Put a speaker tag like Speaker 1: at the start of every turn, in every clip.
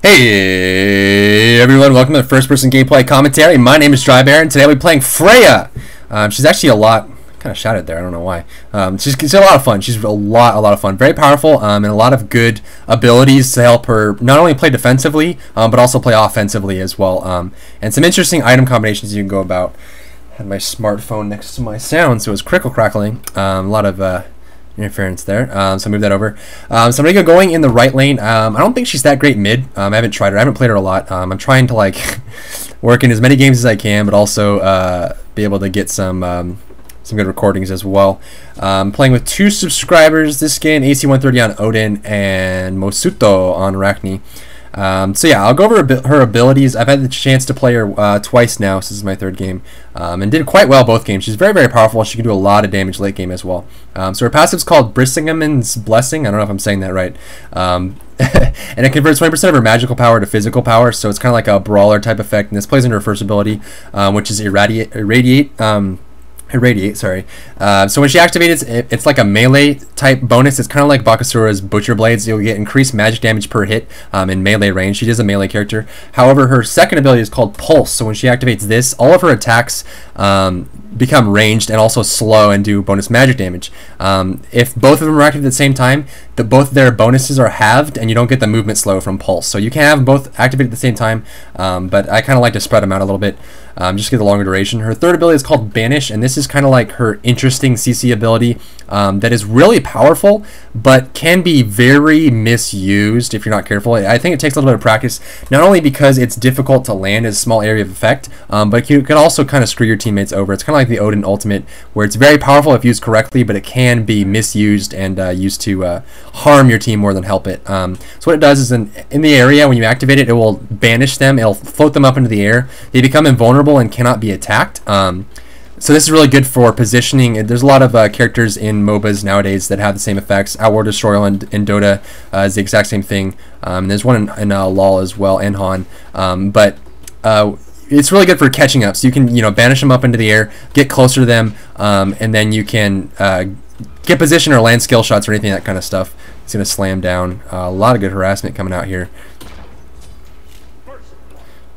Speaker 1: Hey everyone, welcome to the first person gameplay commentary. My name is Drybear and today we'll be playing Freya. She's actually kind of shouted there, I don't know why. She's a lot of fun. She's a lot of fun. Very powerful and a lot of good abilities to help her not only play defensively, but also play offensively as well. And some interesting item combinations you can go about. I had my smartphone next to my sound, so it was crickle crackling. A lot of interference there, so move that over. So I'm gonna go going in the right lane. I don't think she's that great mid. I haven't tried her. I haven't played her a lot. I'm trying to like work in as many games as I can, but also be able to get some good recordings as well. Playing with 2 subscribers this game: AC130 on Odin and Mosuto on Arachne. So yeah, I'll go over her abilities. I've had the chance to play her twice now, so this is my 3rd game, and did quite well both games. She's very powerful. She can do a lot of damage late game as well. So her passive's called Brissingham's Blessing. I don't know if I'm saying that right. And it converts 20% of her magical power to physical power, so it's kind of like a brawler type effect. And this plays into her first ability, which is Irradiate. Sorry. So when she activates, it's like a melee type bonus. It's kind of like Bakasura's Butcher Blades. You'll get increased magic damage per hit in melee range. She is a melee character. However, her second ability is called Pulse. So when she activates this, all of her attacks become ranged and also slow and do bonus magic damage. If both of them are active at the same time, both their bonuses are halved and you don't get the movement slow from Pulse. So you can have them both activated at the same time, but I kind of like to spread them out a little bit. Just get the longer duration. Her third ability is called Banish, and this is kind of like her interesting CC ability that is really powerful, but can be very misused if you're not careful. I think it takes a little bit of practice, not only because it's difficult to land as a small area of effect, but you can also kind of screw your teammates over. It's kind of like the Odin ultimate, where it's very powerful if used correctly, but it can be misused and used to harm your team more than help it. So what it does is in the area, when you activate it, it will banish them. It'll float them up into the air. They become invulnerable and cannot be attacked. So this is really good for positioning. There's a lot of characters in MOBAs nowadays that have the same effects. Outward Destroyer in Dota is the exact same thing. There's one in LoL as well, and Han. But it's really good for catching up. So you can banish them up into the air, get closer to them, and then you can get position or land skill shots or anything, that kind of stuff. It's going to slam down. A lot of good harassment coming out here.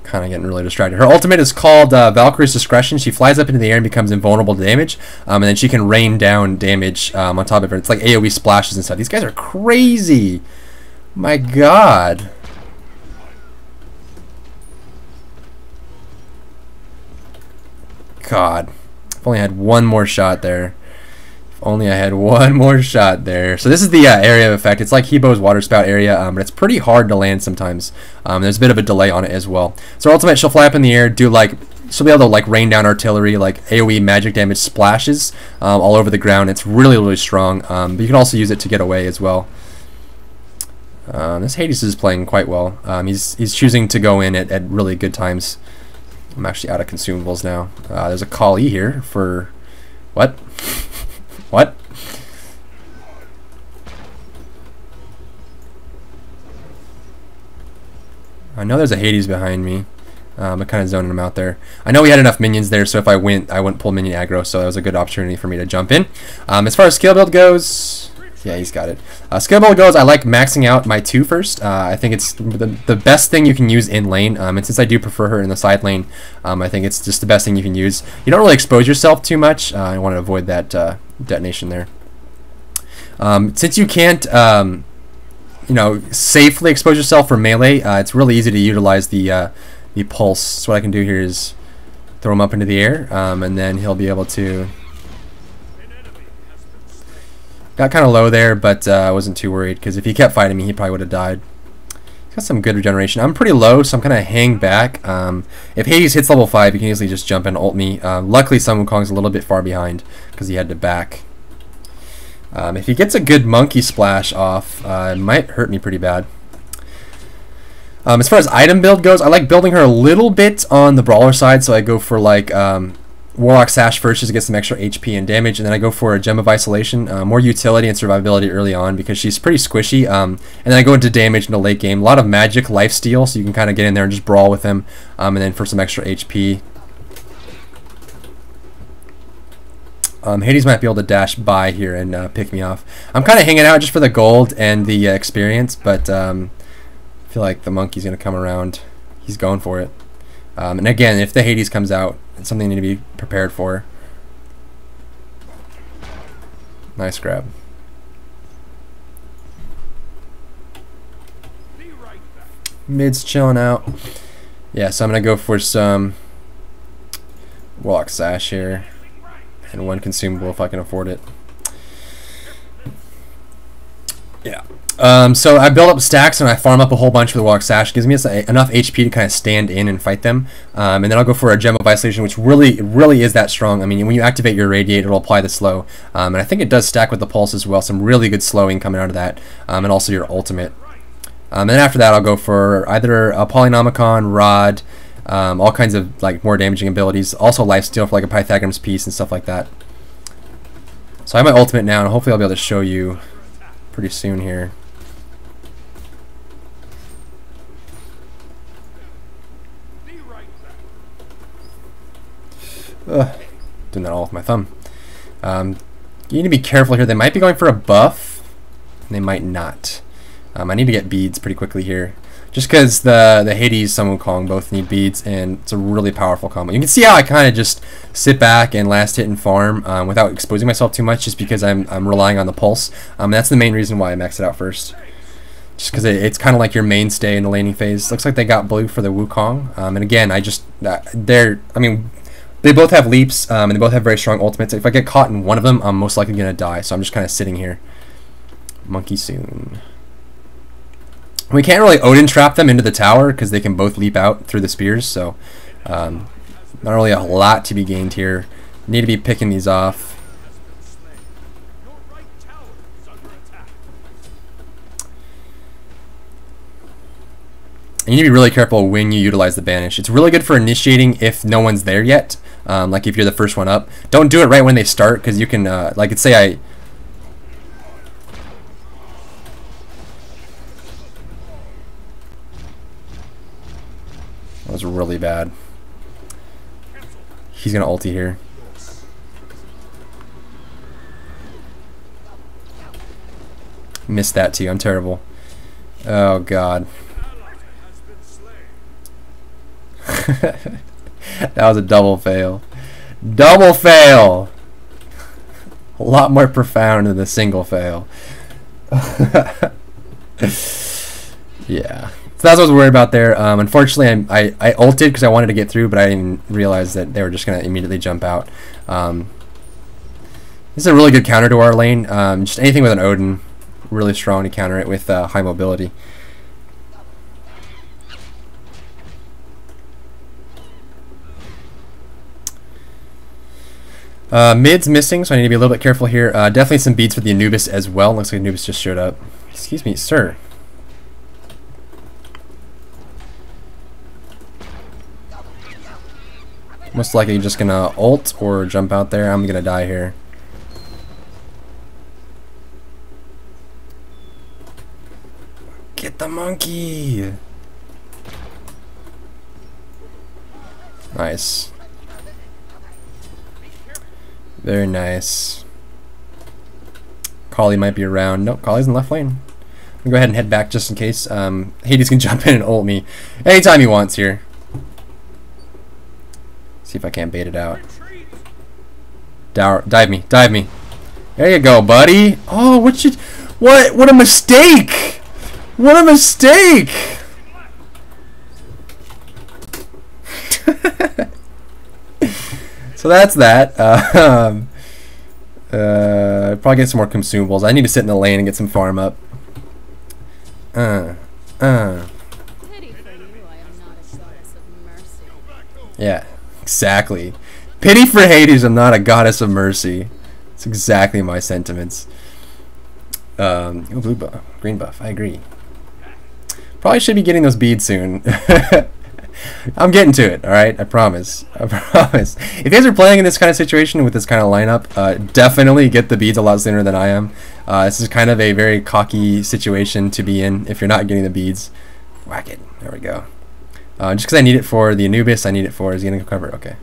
Speaker 1: Kind of getting really distracted. Her ultimate is called Valkyrie's Discretion. She flies up into the air and becomes invulnerable to damage, and then she can rain down damage on top of her. It's like AoE splashes and stuff. These guys are crazy. My God. God. If only I had one more shot there. Only I had one more shot there. So this is the area of effect. It's like Hebo's water spout area, but it's pretty hard to land sometimes. There's a bit of a delay on it as well. So her ultimate, she'll fly up in the air, she'll be able to like rain down artillery, like AoE magic damage splashes all over the ground. It's really strong, but you can also use it to get away as well. This Hades is playing quite well. He's choosing to go in at really good times. I'm actually out of consumables now. There's a Kali here for what? What? I know there's a Hades behind me. I'm kind of zoning him out there. I know we had enough minions there, so if I went, I wouldn't pull minion aggro, so that was a good opportunity for me to jump in. As far as skill build goes, yeah, he's got it. Skill build goes, I like maxing out my 2 first. I think it's the best thing you can use in lane, and since I do prefer her in the side lane, I think it's just the best thing you can use. You don't really expose yourself too much. I want to avoid that detonation there. Since you can't safely expose yourself for melee, it's really easy to utilize the pulse. So what I can do here is throw him up into the air, and then he'll be able to. Got kind of low there, but I wasn't too worried, because if he kept fighting me, he probably would have died. He's got some good regeneration. I'm pretty low, so I'm kind of hang back. If Hades hits level 5, you can easily just jump and ult me. Luckily, Sun Wukong's a little bit far behind, because he had to back. If he gets a good monkey splash off, it might hurt me pretty bad. As far as item build goes, I like building her a little bit on the brawler side, so I go for like Warlock Sash first just to get some extra HP and damage, and then I go for a Gem of Isolation, more utility and survivability early on because she's pretty squishy, and then I go into damage in the late game. A lot of magic lifesteal, so you can kind of get in there and just brawl with him, and then for some extra HP. Hades might be able to dash by here and pick me off. I'm kind of hanging out just for the gold and the experience, but feel like the monkey's going to come around. He's going for it. And again, if the Hades comes out, it's something you need to be prepared for. Nice grab. Mid's chilling out. Yeah, so I'm going to go for some Warlock Sash here. And one consumable if I can afford it. Yeah. So I build up stacks and I farm up a whole bunch with the Warlock Sash. It gives me enough HP to kind of stand in and fight them. And then I'll go for a Gem of Isolation, which really is that strong. I mean, when you activate your Radiate, it'll apply the slow. And I think it does stack with the Pulse as well. Some really good slowing coming out of that. And also your ultimate. And then after that, I'll go for either a Polynomicon, Rod, all kinds of like more damaging abilities. Also Lifesteal for like a Pythagoras piece and stuff like that. So I have my ultimate now, and hopefully I'll be able to show you pretty soon here. Doing that all with my thumb. You need to be careful here. They might be going for a buff, and they might not. I need to get beads pretty quickly here, just because the Hades, Sun Wukong both need beads, and it's a really powerful combo. You can see how I kind of just sit back and last hit and farm without exposing myself too much, just because I'm relying on the pulse. That's the main reason why I maxed it out first, just because it's kind of like your mainstay in the laning phase. Looks like they got blue for the Wukong, and again, they both have leaps, and they both have very strong ultimates. If I get caught in one of them, I'm most likely going to die, so I'm just kind of sitting here. Monkey soon. We can't really Odin trap them into the tower because they can both leap out through the spears, so not really a lot to be gained here. Need to be picking these off. And you need to be really careful when you utilize the Banish. It's really good for initiating if no one's there yet, like if you're the first one up. Don't do it right when they start, because you can, like let's say I... That was really bad. He's going to ulti here. Missed that too. I'm terrible. Oh, God. That was a double fail. Double fail! A lot more profound than the single fail. Yeah. So that's what I was worried about there. Unfortunately, I ulted because I wanted to get through, but I didn't realize that they were just going to immediately jump out. This is a really good counter to our lane. Just anything with an Odin, really strong to counter it with high mobility. Mid's missing, so I need to be a little bit careful here. Definitely some beads for the Anubis as well. Looks like Anubis just showed up. Excuse me, sir. Most likely just gonna ult or jump out there. I'm gonna die here. Get the monkey! Nice. Very nice. Kali might be around. Nope, Kali's in the left lane. I'm gonna go ahead and head back just in case. Hades can jump in and ult me anytime he wants here. See if I can't bait it out. Dive me, dive me. There you go, buddy. Oh, what a mistake! What a mistake! So that's that. Probably get some more consumables. I need to sit in the lane and get some farm up. Yeah, exactly. Pity for Hades, I'm not a goddess of mercy. It's exactly my sentiments. Oh, blue buff, green buff, I agree. Probably should be getting those beads soon. I'm getting to it, alright? I promise. I promise. If you guys are playing in this kind of situation with this kind of lineup, definitely get the beads a lot sooner than I am. This is kind of a very cocky situation to be in if you're not getting the beads. Whack it. There we go. Just because I need it for the Anubis, I need it for... Is he going to cover? Okay.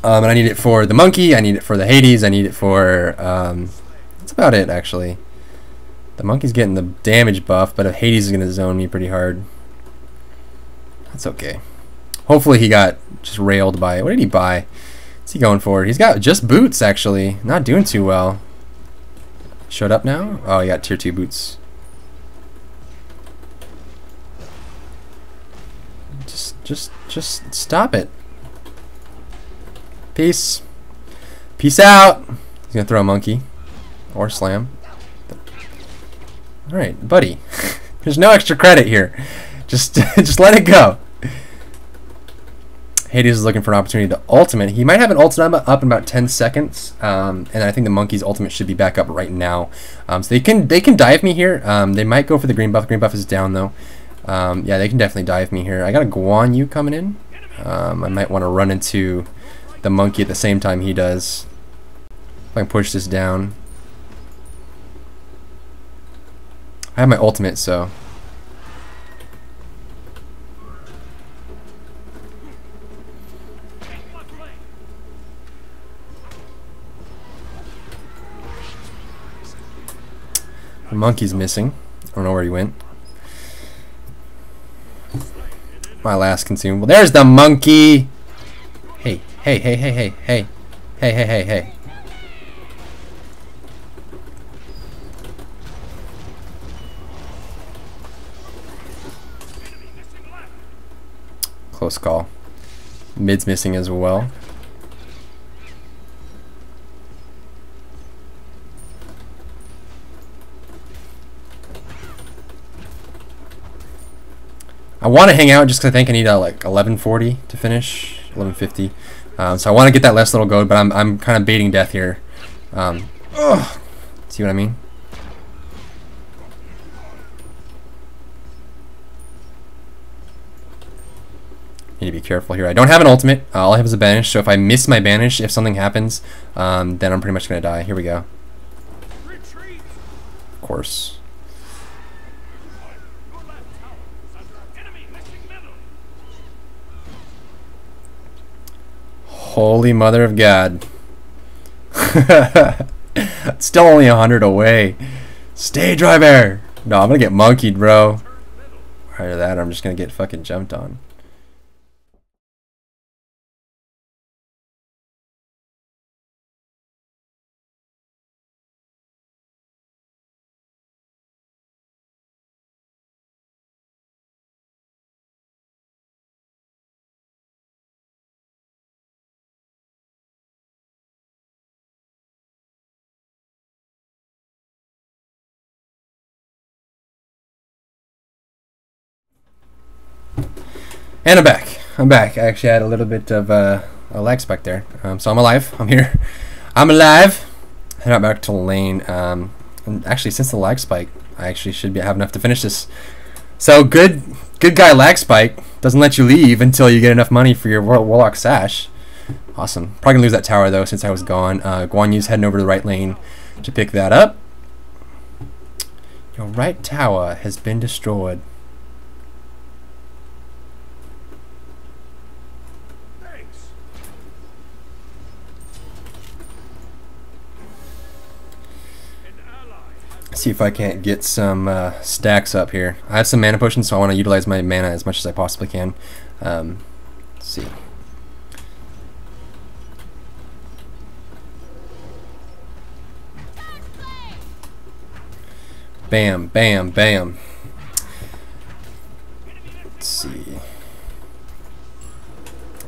Speaker 1: And I need it for the monkey, I need it for the Hades, I need it for... that's about it, actually. The monkey's getting the damage buff, but if Hades is going to zone me pretty hard. That's okay. Hopefully he got just railed by... What did he buy? What's he going for? He's got just boots, actually. Not doing too well. Showed up now? Oh, he got tier 2 boots. Just stop it. Peace. Peace out. He's going to throw a monkey. Or slam. Alright, buddy. There's no extra credit here. Just let it go. Hades is looking for an opportunity to ultimate. He might have an ultimate up in about 10 seconds. And I think the monkey's ultimate should be back up right now. So they can dive me here. They might go for the green buff. Green buff is down though. Yeah, they can definitely dive me here. I got a Guan Yu coming in. I might want to run into the monkey at the same time he does. If I can push this down. I have my ultimate, so... The monkey's missing. I don't know where he went. My last consumable. There's the monkey! Hey, hey, hey, hey, hey, hey. Hey, hey, hey, hey. Close call. Mid's missing as well. I want to hang out just because I think I need like 1140 to finish, 1150. So I want to get that last little gold, but I'm kind of baiting death here. See what I mean? Need to be careful here. I don't have an ultimate. All I have is a banish. So if I miss my banish, if something happens, then I'm pretty much gonna die. Here we go. Of course. Holy mother of God. Still only 100 away. Stay, Drybear. No, I'm gonna get monkeyed, bro. Prior to that, I'm just gonna get fucking jumped on. And I'm back. I'm back. I actually had a little bit of a lag spike there. So I'm alive. I'm here. I'm alive. Head out back to lane. And actually, since the lag spike, I actually should have enough to finish this. So good guy lag spike doesn't let you leave until you get enough money for your Warlock Sash. Awesome. Probably gonna lose that tower though since I was gone. Guan Yu's heading over to the right lane to pick that up. Your right tower has been destroyed. See if I can't get some stacks up here. I have some mana potions, so I want to utilize my mana as much as I possibly can. Let's see. Bam, bam, bam. Let's see.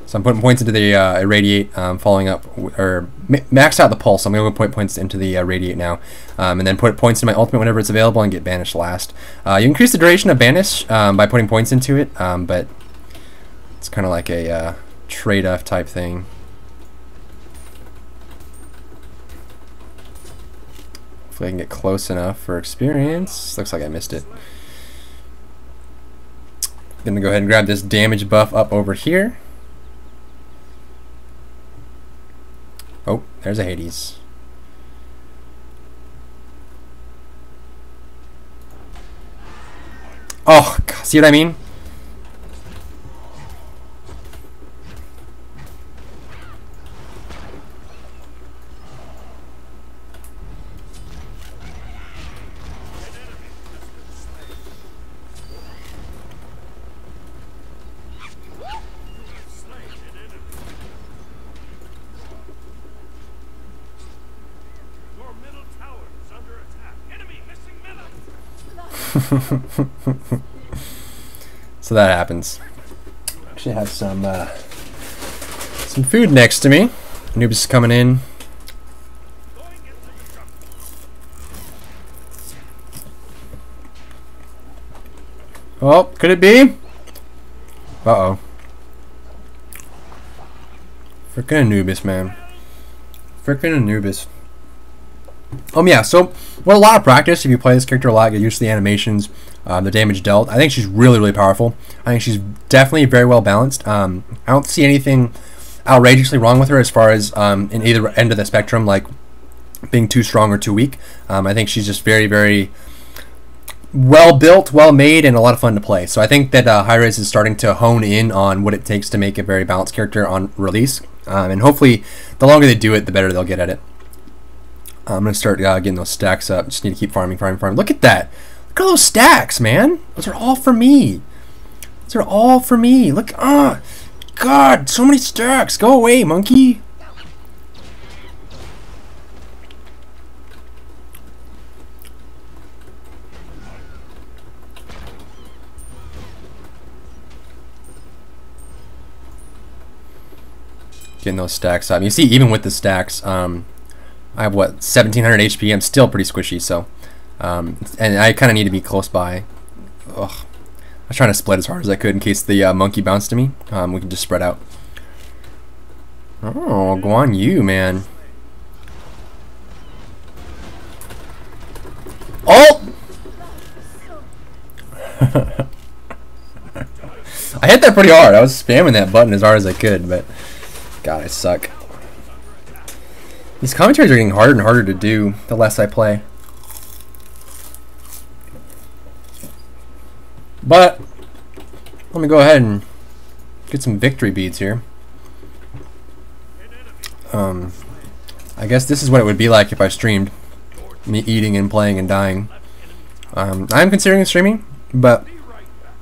Speaker 1: So I'm putting points into the irradiate, following up, or maxed out the pulse. So I'm going to put points into the irradiate now, and then put points in my ultimate whenever it's available and get Banish last. You increase the duration of Banish by putting points into it, but it's kind of like a trade-off type thing. Hopefully I can get close enough for experience. Looks like I missed it. Gonna go ahead and grab this damage buff up over here. Oh, there's a Hades. Oh, God, see what I mean? So that happens. Actually have some food next to me. Anubis is coming in. Oh, could it be? Uh-oh. Frickin' Anubis, man. Frickin' Anubis. Yeah, so with a lot of practice, if you play this character a lot, get used to the animations, the damage dealt. I think she's really, really powerful. I think she's definitely very well balanced. I don't see anything outrageously wrong with her as far as in either end of the spectrum, like being too strong or too weak. I think she's just very, very well built, well made, and a lot of fun to play. So I think that Hi-Rez is starting to hone in on what it takes to make a very balanced character on release. And hopefully, the longer they do it, the better they'll get at it. I'm going to start getting those stacks up. Just need to keep farming. Look at that. Look at those stacks, man. Those are all for me. Those are all for me. Look. God, so many stacks. Go away, monkey. Getting those stacks up. You see, even with the stacks, I have what, 1700 HP. I'm still pretty squishy, so and I kind of need to be close by. Ugh. I was trying to split as hard as I could in case the monkey bounced to me. We can just spread out. Oh, go on you, man. Oh! I hit that pretty hard. I was spamming that button as hard as I could, but God, I suck. These commentaries are getting harder and harder to do the less I play. But let me go ahead and get some victory beads here. I guess this is what it would be like if I streamed me eating and playing and dying. I'm considering streaming, but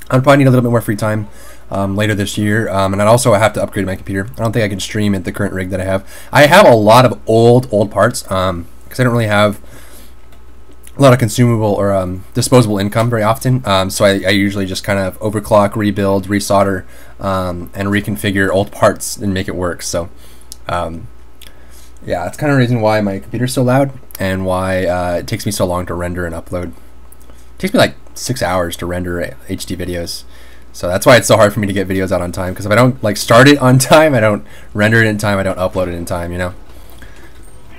Speaker 1: I'd probably need a little bit more free time later this year, and I'd also have to upgrade my computer. I don't think I can stream at the current rig that I have. I have a lot of old parts because I don't really have a lot of consumable or disposable income very often. So I usually just kind of overclock, rebuild, resolder, and reconfigure old parts and make it work. So yeah, that's kind of the reason why my computer's so loud and why it takes me so long to render and upload. It takes me like 6 hours to render HD videos. So that's why it's so hard for me to get videos out on time, because if I don't like start it on time, I don't render it in time, I don't upload it in time, you know.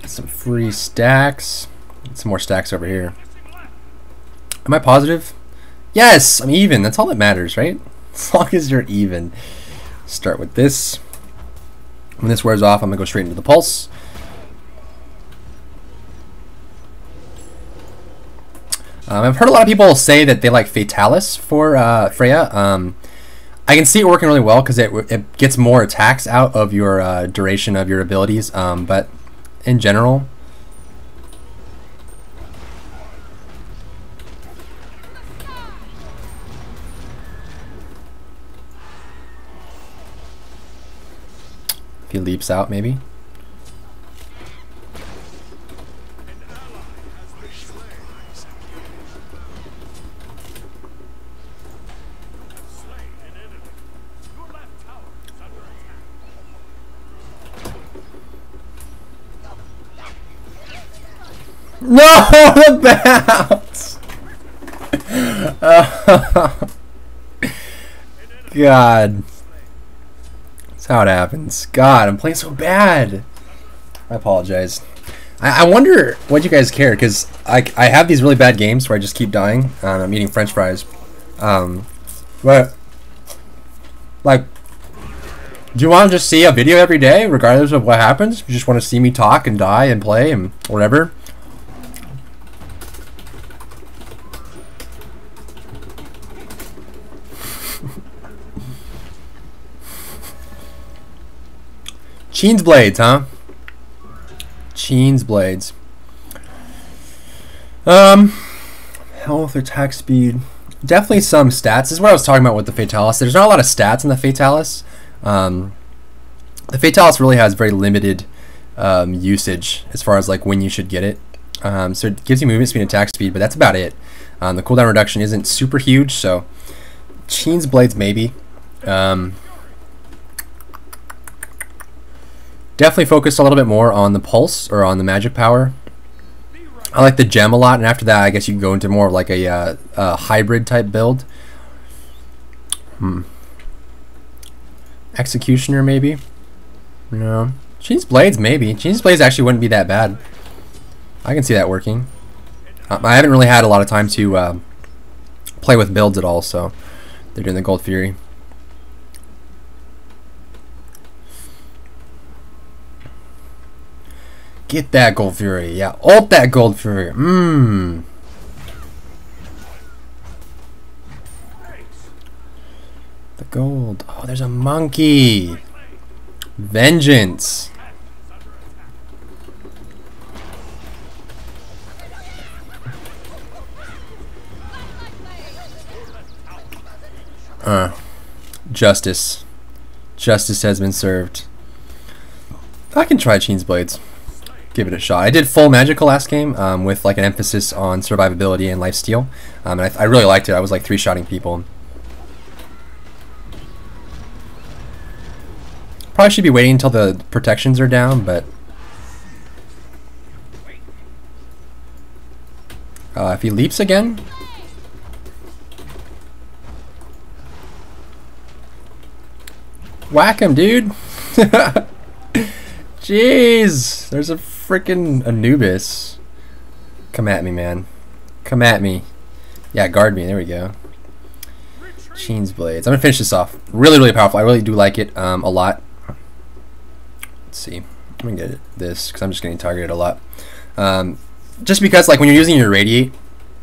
Speaker 1: Get some free stacks. Get some more stacks over here. Am I positive? Yes, I'm even. That's all that matters, right? As long as you're even. Start with this. When this wears off, I'm gonna go straight into the pulse. I've heard a lot of people say that they like Fatalis for Freya. I can see it working really well because it gets more attacks out of your duration of your abilities, but in general, if he leaps out maybe. No, the bounce! God. That's how it happens. God, I'm playing so bad. I apologize. I wonder what you guys care, because I have these really bad games where I just keep dying. I'm eating french fries. But, like, do you want to just see a video every day, regardless of what happens? You just want to see me talk and die and play and whatever? Cheen's blades, huh? Cheen's blades. Health, attack speed. Definitely some stats. This is what I was talking about with the Fatalis. There's not a lot of stats in the Fatalis. The Fatalis really has very limited usage as far as like when you should get it. So it gives you movement speed and attack speed, but that's about it. The cooldown reduction isn't super huge, so Sheen's Blades maybe. Definitely focused a little bit more on the pulse or on the magic power. I like the gem a lot, and after that I guess you can go into more of like a hybrid type build. Executioner maybe? No. Sheen's Blades maybe. Sheen's Blades actually wouldn't be that bad. I can see that working. I haven't really had a lot of time to play with builds at all, so they're doing the Gold Fury. Get that Gold Fury. Yeah, ult that Gold Fury. The gold. Oh, there's a monkey. Vengeance. Justice. Justice has been served. I can try Sheen's Blades. Give it a shot. I did full magical last game with like an emphasis on survivability and lifesteal, and I really liked it. I was like 3-shotting people. Probably should be waiting until the protections are down, but if he leaps again. Whack him, dude. Jeez, there's a freaking Anubis. Come at me, man. Come at me. Yeah, guard me. There we go. Sheen's Blades. I'm gonna finish this off. Really, really powerful. I really do like it a lot. Let's see. I'm gonna get this because I'm just getting targeted a lot. Just because, like, when you're using your Radiate,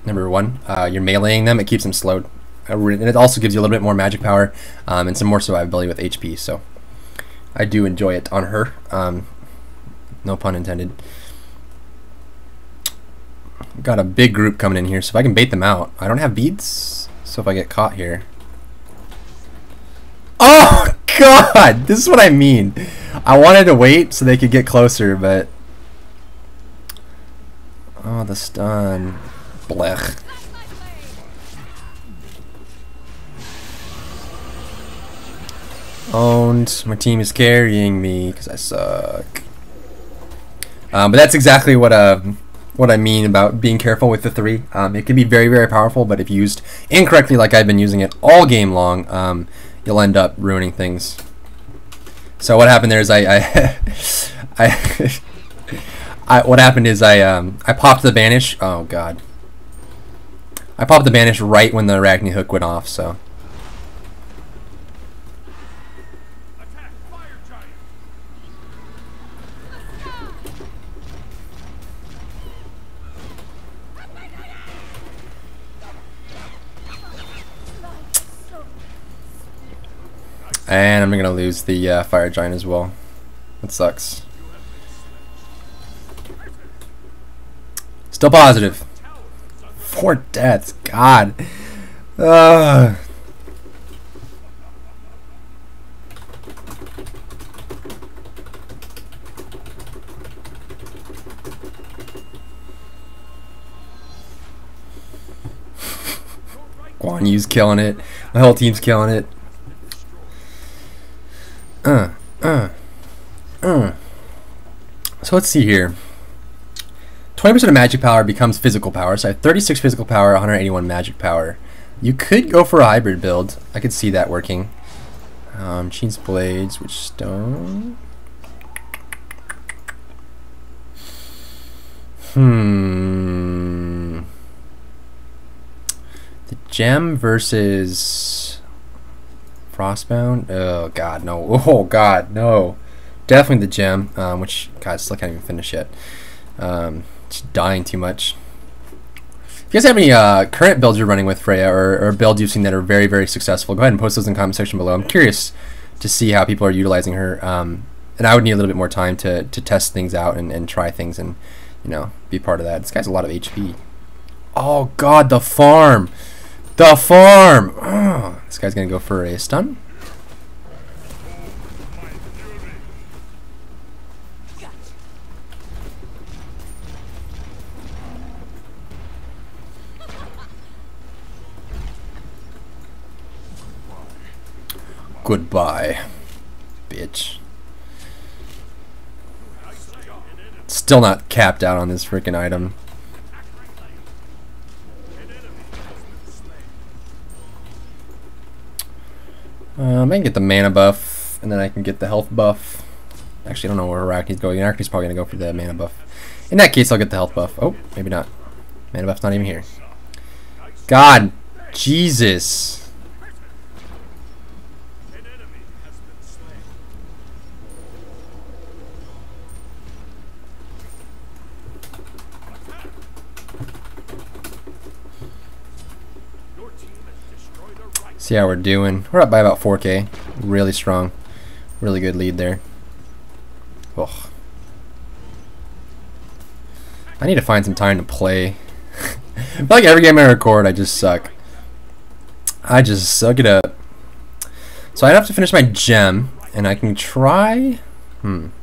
Speaker 1: number one, you're meleeing them, it keeps them slowed. And it also gives you a little bit more magic power and some more survivability with HP, so I do enjoy it on her. No pun intended. Got a big group coming in here, so if I can bait them out. I don't have beads, so if I get caught here. Oh god! This is what I mean. I wanted to wait so they could get closer, but oh, the stun. Blech. Owned. My team is carrying me because I suck. But that's exactly what I mean about being careful with the 3. It can be very, very powerful, but if used incorrectly, like I've been using it all game long, you'll end up ruining things. So what happened there is what happened is I popped the Banish. Oh god. I popped the Banish right when the Arachne hook went off. So. And I'm gonna lose the Fire Giant as well. That sucks. Still positive. 4 deaths. God. Guan Yu's killing it. My whole team's killing it. So let's see here. 20% of magic power becomes physical power. So I have 36 physical power, 181 magic power. You could go for a hybrid build. I could see that working. Sheen's Blades, which stone? The gem versus Frostbound? Oh god, no. Oh god, no. Definitely the gem, which, god, I still can't even finish yet. Just dying too much. If you guys have any current builds you're running with Freya, or builds you've seen that are very, very successful, go ahead and post those in the comment section below. I'm curious to see how people are utilizing her. And I would need a little bit more time to test things out and try things and, you know, be part of that. This guy's a lot of HP. Oh god, the farm! The farm! Oh, this guy's gonna go for a stun. Goodbye, bitch. Still not capped out on this freaking item. I can get the mana buff, and then I can get the health buff. Actually, I don't know where Araki's going. Araki's probably going to go for the mana buff. In that case, I'll get the health buff. Oh, maybe not. Mana buff's not even here. God, Jesus. See how we're doing. We're up by about 4K. Really strong. Really good lead there. Ugh. I need to find some time to play. I feel like every game I record, I just suck. I just suck it up. So I'd have to finish my gem, and I can try... I don't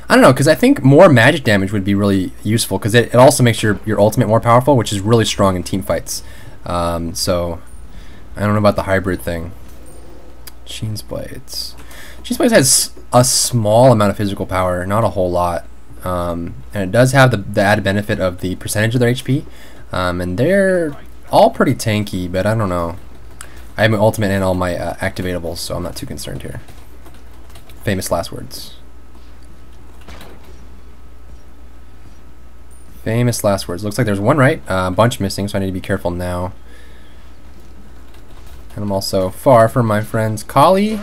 Speaker 1: know, because I think more magic damage would be really useful, because it also makes your ultimate more powerful, which is really strong in team fights. So... I don't know about the hybrid thing. Sheen's Blades. Sheen's Blades has a small amount of physical power, not a whole lot. And it does have the added benefit of the percentage of their HP. And they're all pretty tanky, but I don't know. I have my ultimate and all my activatables, so I'm not too concerned here. Famous last words. Famous last words. Looks like there's one right, a bunch missing, so I need to be careful now. And I'm also far from my friends Kali.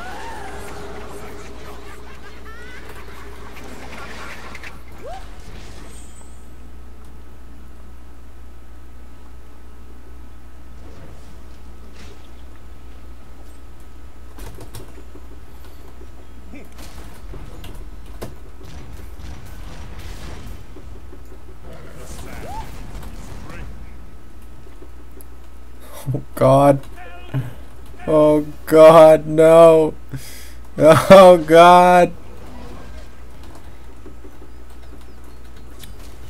Speaker 1: Oh God. Oh God, no. Oh God.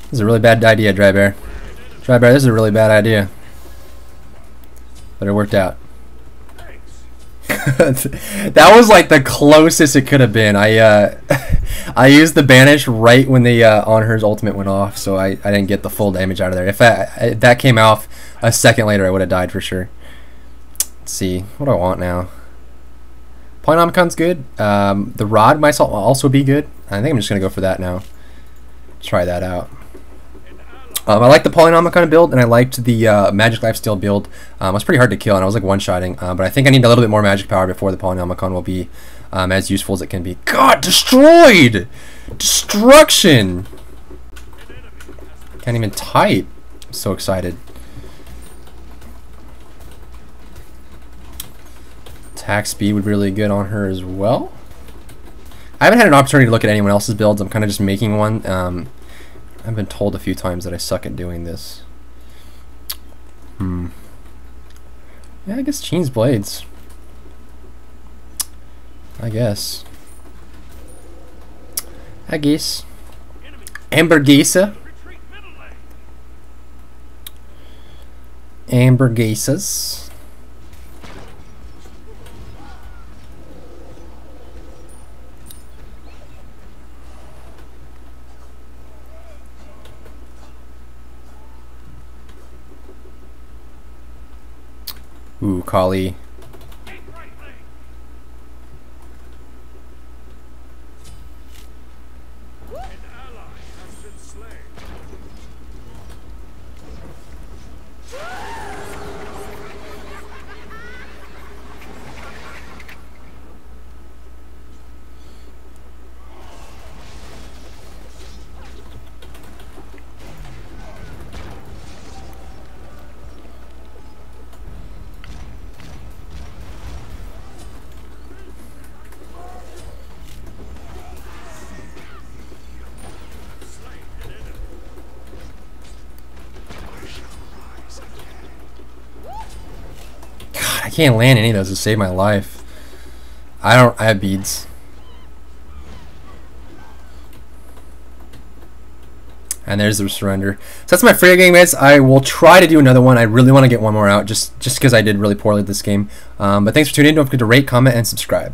Speaker 1: This is a really bad idea, Drybear. Drybear, this is a really bad idea. But it worked out. That was like the closest it could have been. I used the Banish right when the on her's ultimate went off, so I didn't get the full damage out of there. If that came off a second later, I would have died for sure. Let's see, what do I want now? Polynomicon's good. The Rod might also be good. I think I'm just going to go for that now. Try that out. I like the Polynomicon build, and I liked the Magic Lifesteal build. It was pretty hard to kill, and I was like one-shotting. But I think I need a little bit more magic power before the Polynomicon will be as useful as it can be. God, destroyed! Destruction! Can't even type. I'm so excited. Attack speed would be really good on her as well. I haven't had an opportunity to look at anyone else's builds. I'm kind of just making one. I've been told a few times that I suck at doing this. Yeah, I guess Sheen's Blades. I guess. Ambergesa. Ambergesas. Ooh, Kali. I can't land any of those to save my life. I have beads. And there's the surrender. So that's my Freya game, guys. I will try to do another one. I really want to get one more out just because I did really poorly this game. But thanks for tuning in. Don't forget to rate, comment, and subscribe.